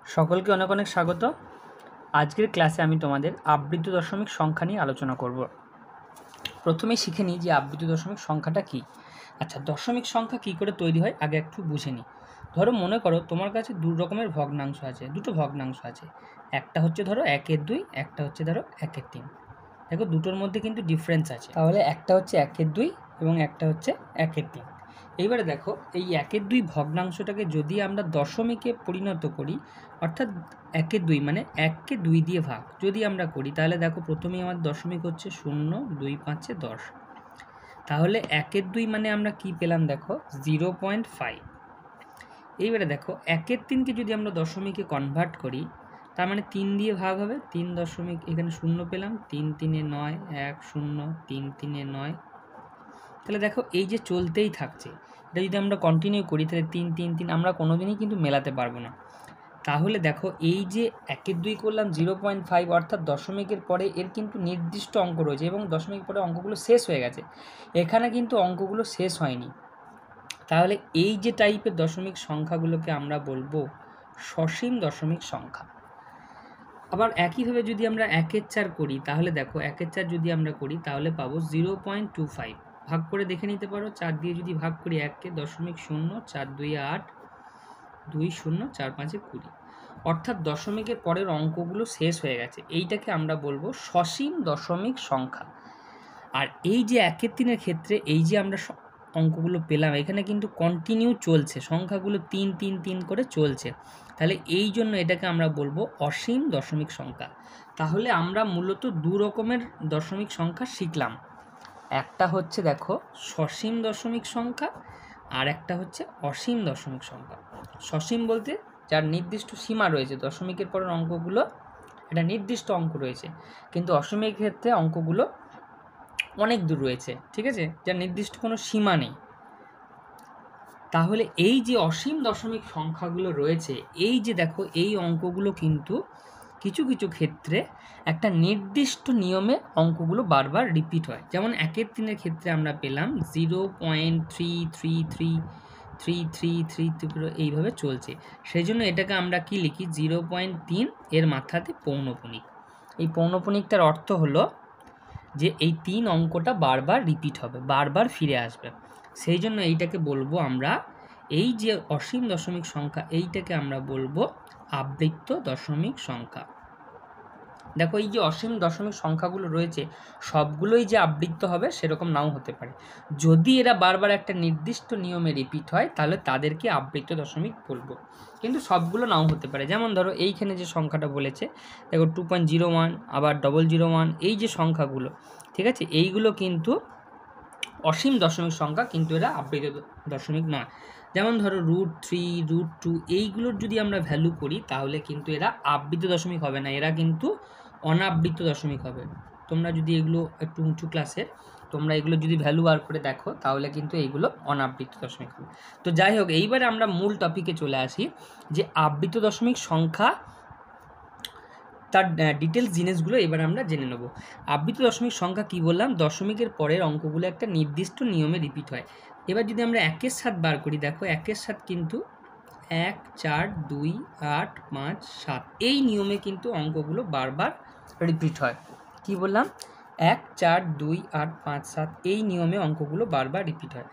সকলকে অনেক অনেক স্বাগত। আজকের ক্লাসে আমি তোমাদের আবৃত্ত দশমিক সংখ্যা নিয়ে আলোচনা করব। প্রথমেই শিখে নিই যে আবৃত্ত দশমিক সংখ্যাটা কী। আচ্ছা, দশমিক সংখ্যা কী করে তৈরি হয় আগে একটু বুঝে নিই। ধরো মনে করো তোমার কাছে দু রকমের ভগ্নাংশ আছে, দুটো ভগ্নাংশ আছে। একটা হচ্ছে ধরো 1/2, একটা হচ্ছে ধরো 1/3। দেখো দুটোর মধ্যে কিন্তু ডিফারেন্স আছে। তাহলে একটা হচ্ছে 1/2 এবং একটা হচ্ছে 1/3। এইবারে দেখো এই 1/2 ভগ্নাংশটাকে যদি আমরা দশমিকে পরিণত করি, অর্থাৎ 1/2 মানে 1কে 2 দিয়ে ভাগ যদি আমরা করি, তাহলে দেখো প্রথমেই আমার দশমিক হচ্ছে 0, 2, 5, 10। তাহলে 1/2 মানে আমরা কি পেলাম দেখো 0.5। এইবারে দেখো 1/3কে যদি আমরা দশমিকে কনভার্ট করি, তার মানে 3 দিয়ে ভাগ হবে, 3 দশমিক এখানে 0 পেলাম, 3 3 9, 1 0, 3 3 9। তাহলে দেখো এই যে চলতেই থাকছে, এটা যদি আমরা কন্টিনিউ করি তাহলে 3 3 3 আমরা কোনোদিনই কিন্তু মেলাতে পারবো না। তাহলে দেখো এই যে 1/2 করলাম 0.5, অর্থাৎ দশমিকের পরে এর কিন্তু নির্দিষ্ট অঙ্ক রয়েছে এবং দশমিকের পরে অঙ্কগুলো শেষ হয়ে গেছে। এখানে কিন্তু অঙ্কগুলো শেষ হয়নি। তাহলে এই যে টাইপের দশমিক সংখ্যাগুলোকে আমরা বলবো সসীম দশমিক সংখ্যা। আবার একইভাবে যদি আমরা 1/4 করি, তাহলে দেখো 1/4 যদি আমরা করি তাহলে পাবো 0.25। ভাগ করে দেখে নিতে পারো, 4 দিয়ে যদি ভাগ করি 1কে, 0.0, 4 2 8, 2 0, 4 5 20। অর্থাৎ দশমিকের পরের অঙ্কগুলো শেষ হয়ে গেছে। এইটাকে আমরা বলবো সসীম দশমিক সংখ্যা। আর এই যে 1/3 ক্ষেত্রে এই যে আমরা অঙ্কগুলো পেলাম, এখানে কিন্তু কন্টিনিউ চলছে, সংখ্যাগুলো 3 3 3 করে চলছে। তাহলে এই জন্য এটাকে আমরা বলবো অসীম দশমিক সংখ্যা। তাহলে আমরা মূলত দু রকমের দশমিক সংখ্যা শিখলাম। একটা হচ্ছে দেখো সসীম দশমিক সংখ্যা, আর একটা হচ্ছে অসীম দশমিক সংখ্যা। সসীম বলতে যার নির্দিষ্ট সীমা রয়েছে, দশমিকের পরের অঙ্কগুলো একটা নির্দিষ্ট অঙ্ক রয়েছে, কিন্তু অসীমের ক্ষেত্রে অঙ্কগুলো অনেক দূর রয়েছে, ঠিক আছে, যার নির্দিষ্ট কোনো সীমা নেই। তাহলে এই যে অসীম দশমিক সংখ্যাগুলো রয়েছে, এই যে দেখো এই অঙ্কগুলো কিন্তু কিছু কিছু ক্ষেত্রে একটা নির্দিষ্ট নিয়মে অঙ্কগুলো বারবার রিপিট হয়। যেমন 1/3 ক্ষেত্রে আমরা পেলাম 0.33333 এইভাবে চলছে। সেই জন্য এটাকে আমরা কি লিখি 0.3 এর মাথাতে পৌনঃপুনিক। এই পৌনঃপুনিকটার অর্থ হলো যে এই 3 অঙ্কটা বারবার রিপিট হবে, বারবার ফিরে আসবে। সেই জন্য এইটাকে বলবো আমরা, এই যে অসীম দশমিক সংখ্যা এইটাকে আমরা বলবো আবৃত্ত দশমিক সংখ্যা। দেখো এই যে অসীম দশমিক সংখ্যাগুলো রয়েছে সবগুলোই যে আবৃত্ত হবে সেরকম নাও হতে পারে। যদি এরা বারবার একটা নির্দিষ্ট নিয়মে রিপিট হয় তাহলে তাদেরকে আবৃত্ত দশমিক বলবো, কিন্তু সবগুলো নাও হতে পারে। যেমন ধরো এইখানে যে সংখ্যাটা বলেছে দেখো 2.01, আবার 001, এই যে সংখ্যাগুলো, ঠিক আছে, এইগুলো কিন্তু অসীম দশমিক সংখ্যা, কিন্তু এরা আবৃত্ত দশমিক নয়। যেমন ধরো √3, √2 এইগুলোর যদি আমরা ভ্যালু করি তাহলে কিন্তু এরা আবৃত্ত দশমিক হবে না, এরা কিন্তু অনাবৃত্ত দশমিক হবে। তোমরা যদি এগুলো একটু উঁচু ক্লাসের, তোমরা এগুলো যদি ভ্যালু বার করে দেখো তাহলে কিন্তু এইগুলো অনাবৃত্ত দশমিক হবে। তো যাই হোক, এইবারে আমরা মূল টপিকে চলে আসি যে আবৃত্ত দশমিক সংখ্যা, তার ডিটেলস জিনিসগুলো এবার আমরা জেনে নেব। আবৃত্ত দশমিক সংখ্যা কি বললাম, দশমিকের পরের অঙ্কগুলো একটা নির্দিষ্ট নিয়মে রিপিট হয়। এবার যদি আমরা 1/7 বার করি, দেখো 1/7 কিন্তু 1 4 2 8 5 7 এই নিয়মে কিন্তু অঙ্কগুলো বারবার রিপিট হয়। কি বললাম, 1 4 2 8 5 7 এই নিয়মে অঙ্কগুলো বারবার রিপিট হয়।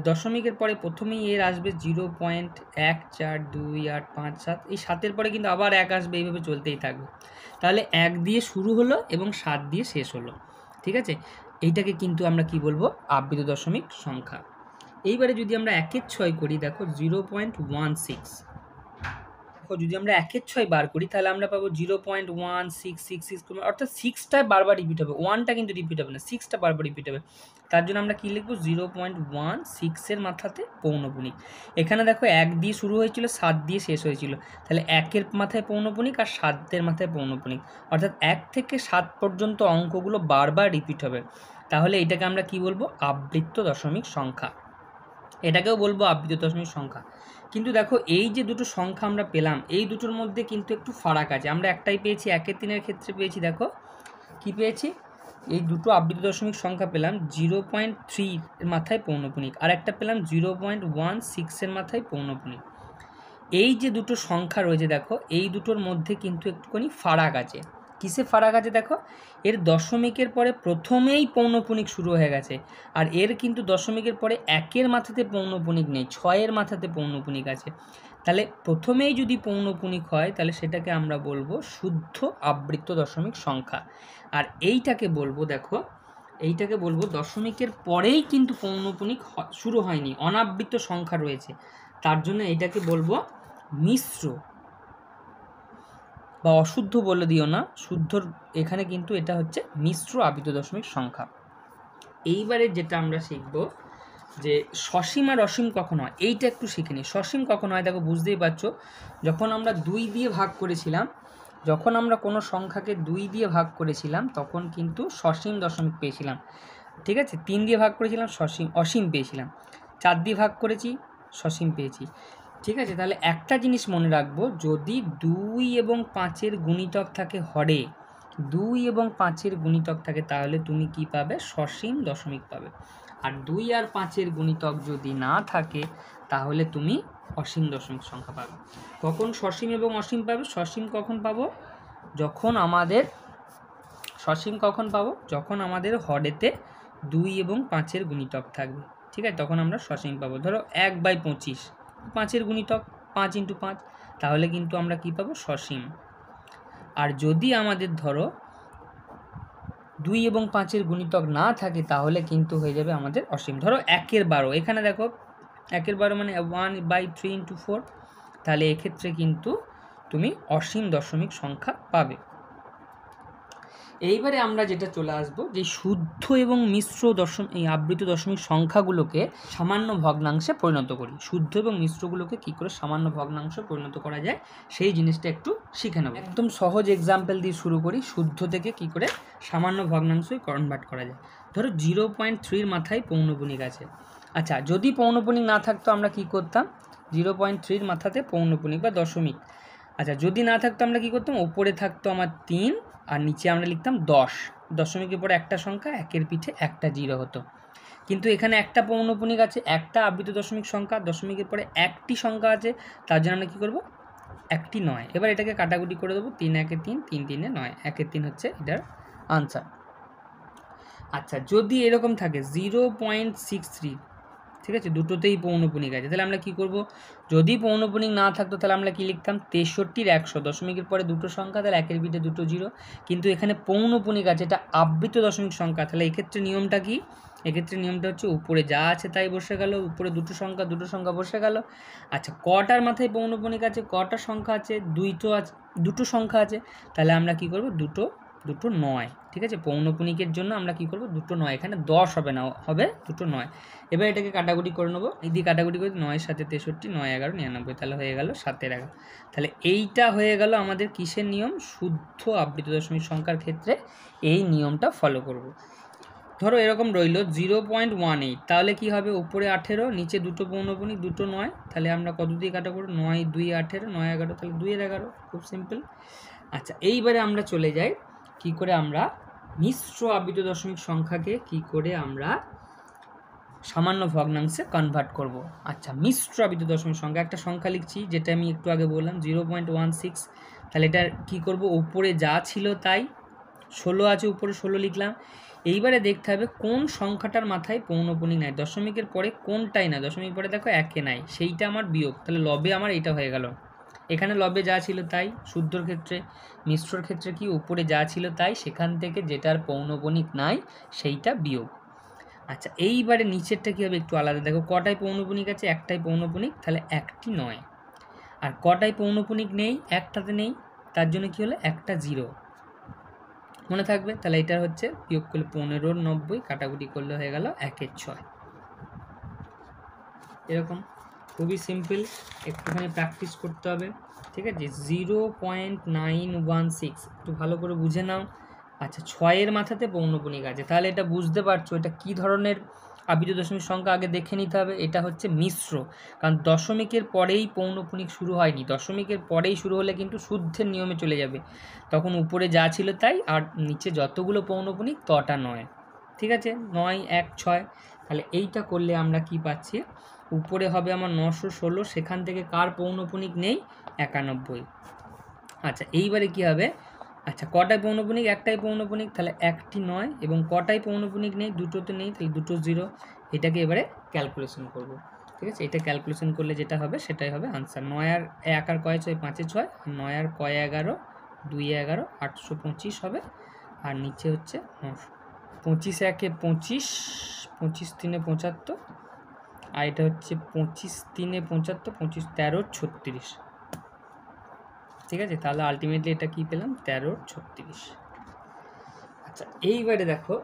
দশমিকের পরে প্রথমেই এর আসবে 0.1 4 2 8 5 7, এই 7-এর পরে কিন্তু আবার 1 আসবে, এইভাবে চলতেই থাকবে। তাহলে 1 দিয়ে শুরু হলো এবং 7 দিয়ে শেষ হলো, ঠিক আছে। এইটাকে কিন্তু আমরা কি বলবো, আবৃত্ত দশমিক সংখ্যা। এইবারে যদি আমরা 1/6 করি, দেখো 0.16। যদি আমরা 1/6 বার করি তাহলে আমরা পাবো 0.1666, অর্থাৎ 6টা বারবার রিপিট হবে, 1টা কিন্তু রিপিট হবে না, 6টা বারবার রিপিট হবে। তার জন্য আমরা কি লিখবো, 0.16 এর মাথাতে পৌনঃপুনিক। এখানে দেখো 1 দিয়ে শুরু হয়েছিল, 7 দিয়ে শেষ হয়েছিল, তাহলে 1-এর মাথায় পৌনঃপুনিক আর 7-এর মাথায় পৌনঃপুনিক, অর্থাৎ 1 থেকে 7 পর্যন্ত অঙ্কগুলো বারবার রিপিট হবে। তাহলে এটাকে আমরা কি বলবো, আবৃত্ত দশমিক সংখ্যা। এটাকেও বলবো আবৃত্ত দশমিক সংখ্যা। কিন্তু দেখো এই যে দুটো সংখ্যা আমরা পেলাম, এই দুটোর মধ্যে কিন্তু একটু ফারাক আছে। আমরা একটাই পেয়েছি 1/3 ক্ষেত্রে পেয়েছি, দেখো কি পেয়েছি, এই দুটো আবৃত্ত দশমিক সংখ্যা পেলাম 0.3 এর মাথায় পৌনঃপুনিক, আর একটা পেলাম 0.16 এর মাথায় পৌনঃপুনিক। এই যে দুটো সংখ্যা রয়েছে দেখো, এই দুটোর মধ্যে কিন্তু একটুখানি ফারাক আছে। কিসে ফারাক আছে দেখো, এর দশমিকের পরে প্রথমেই পৌনপুনিক শুরু হয়ে গেছে, আর এর কিন্তু দশমিকের পরে 1-এর মাথাতে পৌনপুনিক নেই, 6-এর মাথাতে পৌনপুনিক আছে। তাহলে প্রথমেই যদি পৌনপুনিক হয় তাহলে সেটাকে আমরা বলবো শুদ্ধ আবৃত্ত দশমিক সংখ্যা। আর এইটাকে বলবো, দেখো এইটাকে বলবো দশমিকের পরেই কিন্তু পৌনপুনিক শুরু হয়নি, অনাবৃত্ত সংখ্যা রয়েছে, তার জন্য এটাকে বলবো মিশ্র বা অশুদ্ধ বলে দিও না, শুদ্ধর এখানে কিন্তু এটা হচ্ছে মিশ্র আবৃত দশমিক সংখ্যা। এইবারে যেটা আমরা শিখব যে সসীম আর অসীম কখন হয়, এইটা একটু শিখে নিই। সসীম কখন হয় দেখো, বুঝতেই পারছো, যখন আমরা 2 দিয়ে ভাগ করেছিলাম, যখন আমরা কোনো সংখ্যাকে 2 দিয়ে ভাগ করেছিলাম তখন কিন্তু সসীম দশমিক পেয়েছিলাম, ঠিক আছে। 3 দিয়ে ভাগ করেছিলাম অসীম পেয়েছিলাম, 4 দিয়ে ভাগ করেছি সসীম পেয়েছি, ঠিক আছে। তাহলে একটা জিনিস মনে রাখবো, যদি 2 এবং 5-এর গুণিতক থাকে হরে, 2 এবং 5-এর গুণিতক থাকে, তাহলে তুমি কি পাবে, সসীম দশমিক পাবে। আর 2 আর 5-এর গুণিতক যদি না থাকে তাহলে তুমি অসীম দশমিক সংখ্যা পাবে। কখন সসীম এবং অসীম পাবে, সসীম কখন পাবো, যখন আমাদের হরেতে 2 এবং 5-এর গুণিতক থাকবে, ঠিক আছে, তখন আমরা সসীম পাবো। ধরো 1/25, 5-এর গুণিতক 5 × 5, তাহলে কিন্তু আমরা কি পাবো, সসীম। আর যদি আমাদের ধরো 2 এবং 5-এর গুণিতক না থাকে তাহলে কিন্তু হয়ে যাবে আমাদের অসীম। ধরো 1/12, এখানে দেখো 1/12 মানে 1/3 × 4, তাহলে এক্ষেত্রে কিন্তু তুমি অসীম দশমিক সংখ্যা পাবে। এইবারে আমরা যেটা চলে আসবো, যে শুদ্ধ এবং মিশ্র এই আবৃত দশমিক সংখ্যাগুলোকে সামান্য ভগ্নাংশে পরিণত করি। শুদ্ধ এবং মিশ্রগুলোকে কি করে সামান্য ভগ্নাংশে পরিণত করা যায় সেই জিনিসটা একটু শিখে নেব। একদম সহজ এক্সাম্পল দিয়ে শুরু করি, শুদ্ধ থেকে কি করে সামান্য ভগ্নাংশে কনভার্ট করা যায়। ধরো 0.3-র মাথায় পৌনপুনিক আছে। আচ্ছা, যদি পৌনপুনিক না থাকতো আমরা কি করতাম, 0.3-র মাথাতে পৌনপুনিক বা দশমিক, আচ্ছা যদি না থাকতো আমরা কি করতাম, ওপরে থাকতো আমার 3 আর নিচে আমরা লিখতাম 10, দশমিকের পরে একটা সংখ্যা, 1-এর পিঠে একটা 0 হতো। কিন্তু এখানে একটা পৌনপুনিক আছে, একটা আবৃত দশমিক সংখ্যা, দশমিকের পরে একটি সংখ্যা আছে, তার জন্য আমরা কী করবো, একটি 9। এবার এটাকে কাটাকুটি করে দেবো, 3 × 1 = 3, 3 × 3 = 9, 1 × 3 হচ্ছে এটার আনসার। আচ্ছা, যদি এরকম থাকে 0.63, ঠিক আছে, দুটোতেই পৌনপুনিক আছে, তাহলে আমরা কি করব, যদি পৌনপুনিক না থাকতো তাহলে আমরা কি লিখতাম, 63/100, দশমিকের পরে দুটো সংখ্যা, তাহলে 1-এর পিঠে দুটো 0, কিন্তু এখানে পৌনপুনিক আছে, এটা আবৃত দশমিক সংখ্যা, তাহলে এক্ষেত্রে নিয়মটা কি, এক্ষেত্রে নিয়মটা হচ্ছে উপরে যা আছে তাই বসে গেল, উপরে দুটো সংখ্যা বসে গেল। আচ্ছা, কটার মাথায় পৌনপুনিক আছে, কটা সংখ্যা আছে, দুটো সংখ্যা আছে, তাহলে আমরা কি করব, দুটো 9, ঠিক আছে। পৌনপুনিকের জন্য আমরা কি করব, দুটো 9, এখানে 10 হবে না, হবে দুটো 9। এবার এটাকে কাটাকুটি করে নেবো, এই দিয়ে কাটাকুটি করে 9-এর সাথে 63, 9 × 11 = 99, তাহলে হয়ে গেল 7-11। তাহলে এইটা হয়ে গেল আমাদের কিসের নিয়ম, শুদ্ধ আবৃত দশমিক সংখ্যার ক্ষেত্রে এই নিয়মটা ফলো করব। ধরো এরকম রইল 0.18, তাহলে কি হবে, উপরে 18, নিচে দুটো পৌনপুনিক, দুটো 9, তাহলে আমরা কত দিয়ে কাটা করব, 9 × 2 = 18, 9 × 11, তাহলে 2 × 11, খুব সিম্পল। আচ্ছা, এইবারে আমরা চলে যাই কি করে আমরা মিশ্র আবৃত দশমিক সংখ্যাকে কি করে আমরা সামান্য ভগ্নাংশে কনভার্ট করব। আচ্ছা, মিশ্র আবৃত দশমিক সংখ্যা, একটা সংখ্যা লিখছি যেটা আমি একটু আগে বললাম 0.16, তাহলে এটা কি করব, উপরে যা ছিল তাই, 16 আছে উপরে 16 লিখলাম। এইবারে দেখতে হবে কোন সংখ্যাটার মাথায় পৌনপুনিক নাই, দশমিকের পরে কোনটাই না, দশমিকের পরে দেখো 1-এ নাই, সেইটা আমার বিয়োগ, তাহলে লবে আমার এইটা হয়ে গেল। এখানে লবে যা ছিল তাই, শুদ্ধর ক্ষেত্রে, মিশ্রর ক্ষেত্রে কি, উপরে যা ছিল তাই, সেখান থেকে যেটার পৌনপুনিক নাই সেইটা বিয়োগ। আচ্ছা, এইবারে নিচেরটা কী হবে একটু আলাদা, দেখো কটায় পৌনপুনিক আছে, একটাই পৌনপুনিক, তাহলে একটি 9, আর কটায় পৌনপুনিক নেই, একটাতে নেই, তার জন্য কি হলো, একটা 0 মনে থাকবে, তাহলে এটা হচ্ছে বিয়োগ করলে 15/90, কাটাকুটি করলে হয়ে গেল 1/6। এরকম খুবই সিম্পল, একটুখানি প্র্যাকটিস করতে হবে, ঠিক আছে। 0.916 একটু ভালো করে বুঝে নাও। আচ্ছা, 6-এর মাথাতে পৌনপুনিক আছে, তাহলে এটা বুঝতে পারছো এটা কি ধরনের আবৃত দশমিক সংখ্যা, আগে দেখে নিতে হবে। এটা হচ্ছে মিশ্র, কারণ দশমিকের পরেই পৌনপুনিক শুরু হয়নি, দশমিকের পরেই শুরু হলে কিন্তু শুদ্ধের নিয়মে চলে যাবে, তখন উপরে যা ছিল তাই, আর নিচে যতগুলো পৌনপুনিক তটা 9, ঠিক আছে, 9, 1, 6, তাহলে এইটা করলে আমরা কি পাচ্ছি, উপরে হবে আমার 916, সেখান থেকে কার পৌনঃপুনিক নেই? 91। আচ্ছা এইবারে কি হবে? আচ্ছা কটায় পৌনঃপুনিক? একটাই পৌনঃপুনিক, তাহলে একটি নয়, এবং কটায় পৌনঃপুনিক নেই? দুটোতে নেই, তাহলে দুটো 0। এটাকে এবারে ক্যালকুলেশন করব, ঠিক আছে? এটা ক্যালকুলেশন করলে যেটা হবে সেটাই হবে আনসার। 9 আর 1 আর কয় 6, 5 6, 9 আর কয় 11, 2 11, 825 হবে। আর নিচে হচ্ছে 900। 25 1 25, 25 3 75, আর এটা হচ্ছে 25 3 75, 25 13 36, ঠিক আছে? তাহলে আলটিমেটলি এটা কি পেলাম? 13 36। আচ্ছা এইবারে দেখো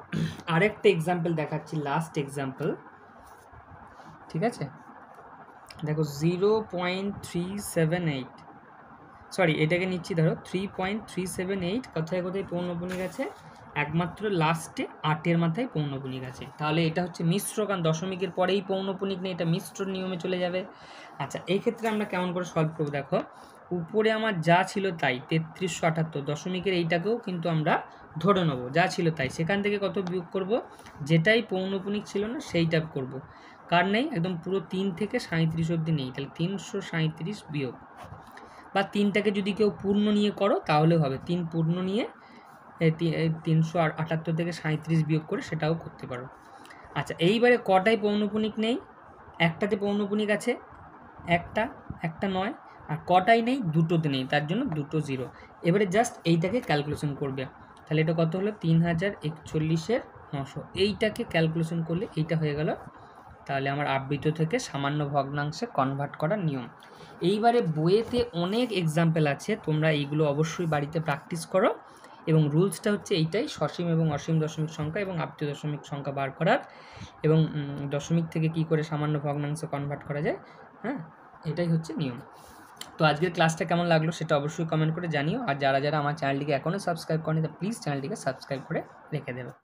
আরেকটা এক্সাম্পল দেখাচ্ছি, লাস্ট এক্সাম্পল, ঠিক আছে? দেখো 0.378, সরি এটাকে নিচ্ছি ধরো 3.378, কোথায় কোথায় পৌনঃপুনিক আছে? একমাত্র লাস্টে 8-এর মাথায় পৌনঃপুনিক আছে। তাহলে এটা হচ্ছে মিশ্র, কারণ দশমিকের পরেই পৌনঃপুনিক নেই, এটা মিশ্র নিয়মে চলে যাবে। আচ্ছা এই ক্ষেত্রে আমরা কেমন করে সলভ করবো? দেখো উপরে আমার যা ছিল তাই 3378, দশমিকের এইটাকেও কিন্তু আমরা ধরে নেবো যা ছিল তাই, সেখান থেকে কত বিয়োগ করব? যেটাই পৌনঃপুনিক ছিল না সেইটা করব। কার নেই? একদম পুরো 3 থেকে 37 অবধি নেই, তাহলে 337 বিয়োগ, বা 3টাকে যদি কেউ পূর্ণ নিয়ে করো তাহলেও হবে, 3 পূর্ণ নিয়ে 378 থেকে 37 বিয়োগ করে সেটাও করতে পারো। আচ্ছা এইবারে কটায় পৌনঃপুনিক নেই? একটাতে পৌনঃপুনিক আছে, একটা নয়, আর কটাই নেই? দুটোতে নেই, তার জন্য দুটো 0। এবারে জাস্ট এইটাকে ক্যালকুলেশন করবে, তাহলে এটা কত হলো? 3041 900। এইটাকে ক্যালকুলেশন করলে এইটা হয়ে গেল। তাহলে আমার আবৃত থেকে সামান্য ভগ্নাংশে কনভার্ট করার নিয়ম। এইবারে বইয়েতে অনেক এক্সাম্পল আছে, তোমরা এইগুলো অবশ্যই বাড়িতে প্র্যাকটিস করো, এবং রুলসটা হচ্ছে এইটাই, সসীম এবং অসীম দশমিক সংখ্যা এবং আবৃত দশমিক সংখ্যা বার করার, এবং দশমিক থেকে কি করে সামান্য ভগ্নাংশে কনভার্ট করা যায়, হ্যাঁ এটাই হচ্ছে নিয়ম। তো আজকের ক্লাসটা কেমন লাগলো সেটা অবশ্যই কমেন্ট করে জানিও, আর যারা যারা আমার চ্যানেলটিকে এখনও সাবস্ক্রাইব করেনি তা প্লিজ চ্যানেলটিকে সাবস্ক্রাইব করে রেখে দেবে।